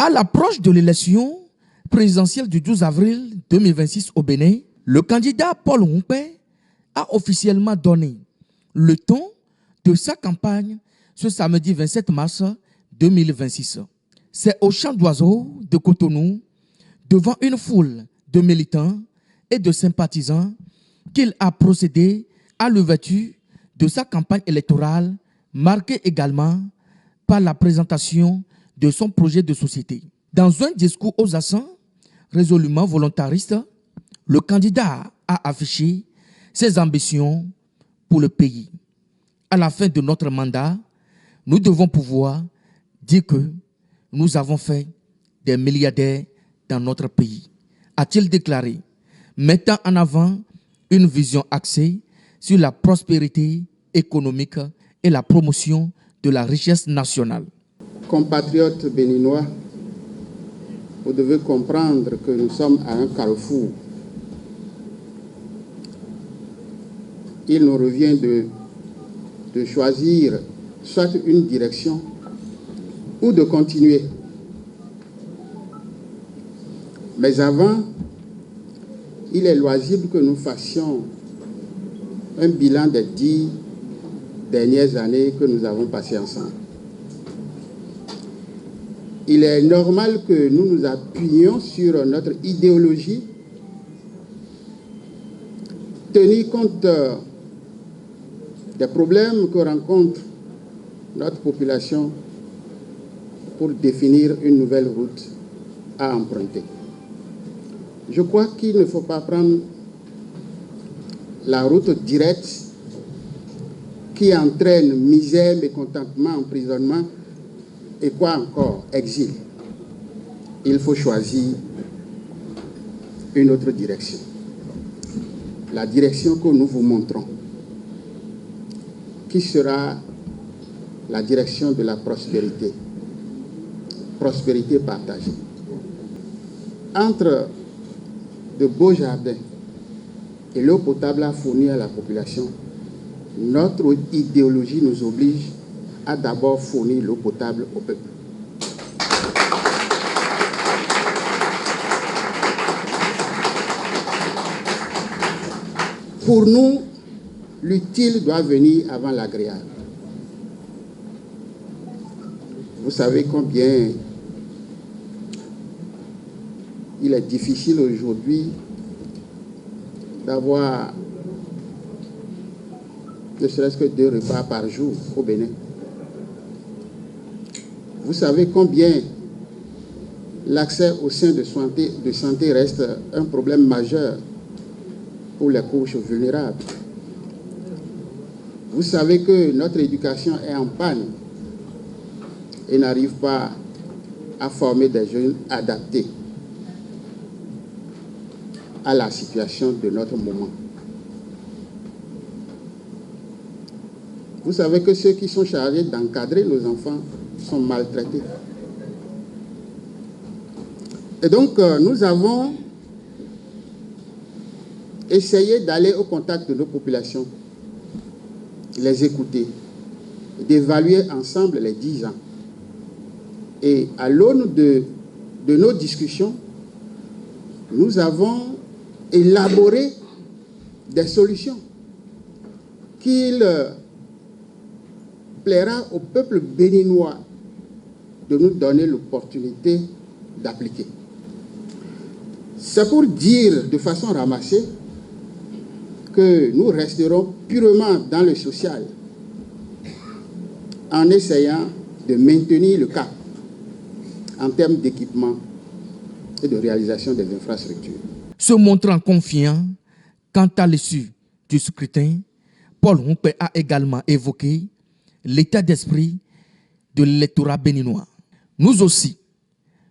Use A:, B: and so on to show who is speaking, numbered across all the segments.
A: À l'approche de l'élection présidentielle du 12 avril 2026 au Bénin, le candidat Paul Humpé a officiellement donné le ton de sa campagne ce samedi 27 mars 2026. C'est au Champ d'Oiseaux de Cotonou, devant une foule de militants et de sympathisants, qu'il a procédé à l'ouverture de sa campagne électorale, marquée également par la présentation de son projet de société. Dans un discours aux accents résolument volontaristes, le candidat a affiché ses ambitions pour le pays. À la fin de notre mandat, nous devons pouvoir dire que nous avons fait des milliardaires dans notre pays, a-t-il déclaré, mettant en avant une vision axée sur la prospérité économique et la promotion de la richesse nationale.
B: Compatriotes béninois, vous devez comprendre que nous sommes à un carrefour. Il nous revient de choisir soit une direction ou de continuer. Mais avant, il est loisible que nous fassions un bilan des 10 dernières années que nous avons passées ensemble. Il est normal que nous nous appuyions sur notre idéologie, tenir compte des problèmes que rencontre notre population pour définir une nouvelle route à emprunter. Je crois qu'il ne faut pas prendre la route directe qui entraîne misère, mécontentement, emprisonnement et quoi encore, exil. Il faut choisir une autre direction. La direction que nous vous montrons, qui sera la direction de la prospérité. Prospérité partagée. Entre de beaux jardins et l'eau potable à fournir à la population, notre idéologie nous oblige à d'abord fournir l'eau potable au peuple. Pour nous, l'utile doit venir avant l'agréable. Vous savez combien il est difficile aujourd'hui d'avoir ne serait-ce que 2 repas par jour au Bénin. Vous savez combien l'accès aux soins de santé reste un problème majeur pour les couches vulnérables. Vous savez que notre éducation est en panne et n'arrive pas à former des jeunes adaptés à la situation de notre moment. Vous savez que ceux qui sont chargés d'encadrer nos enfants sont maltraités. Et donc, nous avons essayé d'aller au contact de nos populations, les écouter, d'évaluer ensemble les 10 ans. Et à l'aune de nos discussions, nous avons élaboré des solutions qu'il plaira au peuple béninois de nous donner l'opportunité d'appliquer. C'est pour dire de façon ramassée que nous resterons purement dans le social en essayant de maintenir le cap en termes d'équipement et de réalisation des infrastructures.
A: Se montrant confiant quant à l'issue du scrutin, Paul Humpé a également évoqué l'état d'esprit de l'électorat béninois. Nous aussi,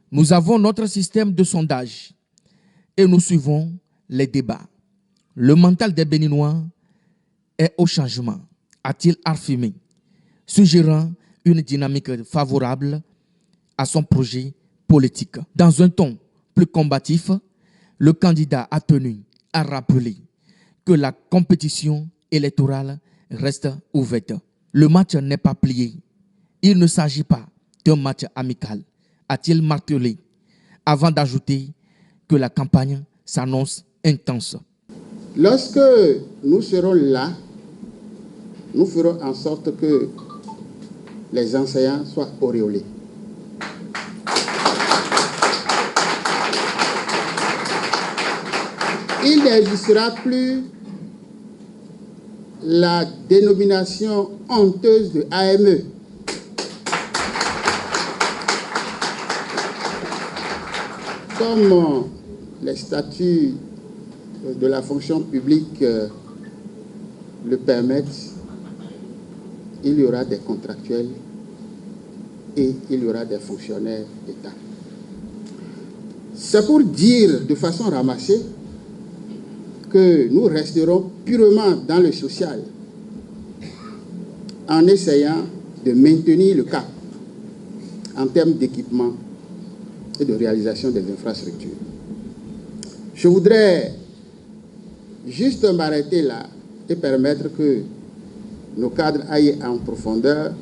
A: nous avons notre système de sondage et nous suivons les débats. Le mental des Béninois est au changement, a-t-il affirmé, suggérant une dynamique favorable à son projet politique. Dans un ton plus combatif, le candidat a tenu à rappeler que la compétition électorale reste ouverte. Le match n'est pas plié. Il ne s'agit pas d'un match amical, a-t-il martelé, avant d'ajouter que la campagne s'annonce intense.
B: Lorsque nous serons là, nous ferons en sorte que les enseignants soient auréolés. Il n'existera plus la dénomination honteuse de AME. Comme les statuts de la fonction publique le permettent, il y aura des contractuels et il y aura des fonctionnaires d'État. C'est pour dire de façon ramassée que nous resterons purement dans le social en essayant de maintenir le cap en termes d'équipement et de réalisation des infrastructures. Je voudrais juste m'arrêter là et permettre que nos cadres aillent en profondeur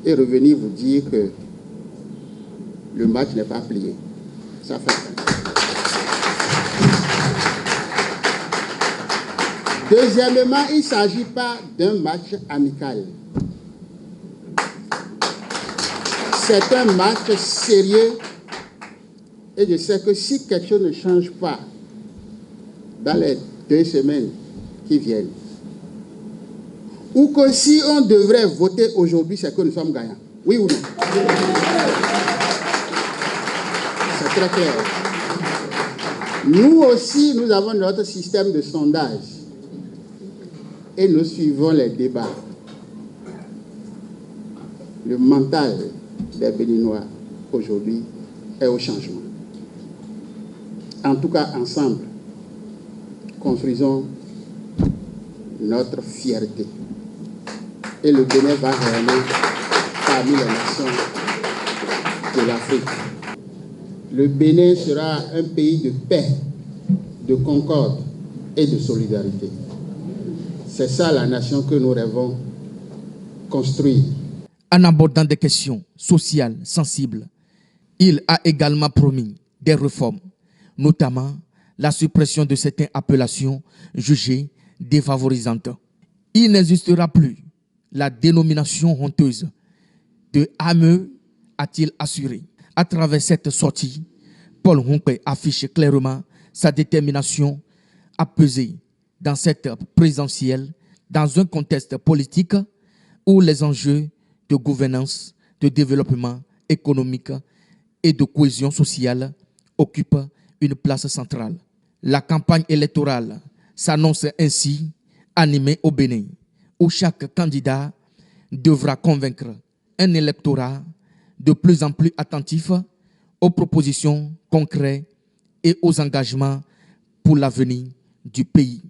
B: et revenir vous dire que le match n'est pas plié. Ça fait. Deuxièmement, il ne s'agit pas d'un match amical. C'est un match sérieux et je sais que si quelque chose ne change pas dans les 2 semaines qui viennent, ou que si on devrait voter aujourd'hui, c'est que nous sommes gagnants. Oui ou non? C'est très clair. Nous aussi, nous avons notre système de sondage et nous suivons les débats. Le mental des Béninois aujourd'hui est au changement. En tout cas, ensemble, construisons notre fierté. Et le Bénin va régner parmi les nations de l'Afrique. Le Bénin sera un pays de paix, de concorde et de solidarité. C'est ça la nation que nous rêvons construire.
A: En abordant des questions sociales sensibles, il a également promis des réformes, notamment la suppression de certaines appellations jugées défavorisantes. Il n'existera plus la dénomination honteuse de AME, a-t-il assuré. À travers cette sortie, Paul Hunkwe affiche clairement sa détermination à peser dans cette présidentielle dans un contexte politique où les enjeux de gouvernance, de développement économique et de cohésion sociale occupent une place centrale. La campagne électorale s'annonce ainsi animée au Bénin, où chaque candidat devra convaincre un électorat de plus en plus attentif aux propositions concrètes et aux engagements pour l'avenir du pays.